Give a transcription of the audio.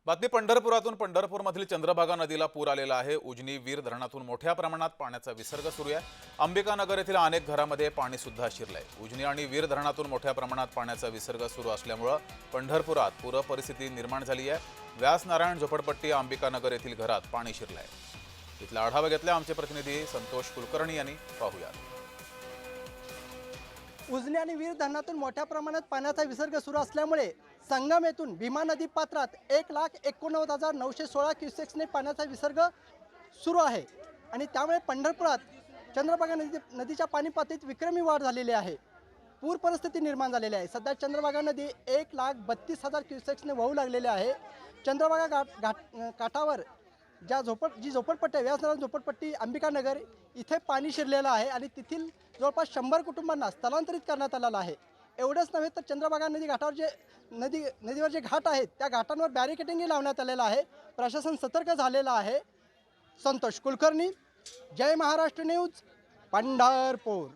बातमी पंढरपुरातून पंढरपूरमधील चंद्रभागा नदीला पूर आलेला आहे। उजनी वीर धरणातून मोठ्या प्रमाणात पाण्याचा विसर्ग सुरू आहे। अंबिकानगर येथील अनेक घरांमध्ये पाणी सुद्धा शिरलंय। उजनी आणि वीर धरणातून मोठ्या प्रमाणात पाण्याचा विसर्ग सुरू असल्यामुळे पंढरपुरात पूर परिस्थिती निर्माण झाली आहे। व्यासनारायण झोपडपट्टी अंबिकानगर येथील घरात पाणी शिरलंय। इथला आढावा घेतला आमचे प्रतिनिधी संतोष कुलकर्णी यांनी। पाहूयात। उजनी आणि वीर धरणातून मोठ्या प्रमाणात पाण्याचा विसर्ग सुरू असल्यामुळे संगम येथून भीमा नदी पात्रात 1,89,916 क्युसेक्सने पाण्याचा विसर्ग सुरू आहे आणि त्यामुळे पंढरपुरात चंद्रभागा नदीच्या पाणी पातळीत विक्रमी वाढ झालेली आहे। पूर परिस्थिती निर्माण झालेली आहे। सध्या चंद्रभागा नदी 1,32,000 क्युसेक्सने वाहू लागलेली आहे। चंद्रभागा काठावर जी झोपडपट्टी आहे, व्यासनारायण झोपडपट्टी अंबिकानगर इथे पाणी शिरलेलं आहे आणि तेथील जवळपास 100 कुटुंबांना स्थलांतरित करण्यात आलेलं आहे। एवढंच नव्हे तर चंद्रभागा नदी घाटावर नदीवर जे घाट आहेत त्या घाटांवर बॅरिकेडिंगही लावण्यात आलेलं आहे। प्रशासन सतर्क झालेलं आहे। संतोष कुलकर्णी, जय महाराष्ट्र न्यूज, पंढरपूर।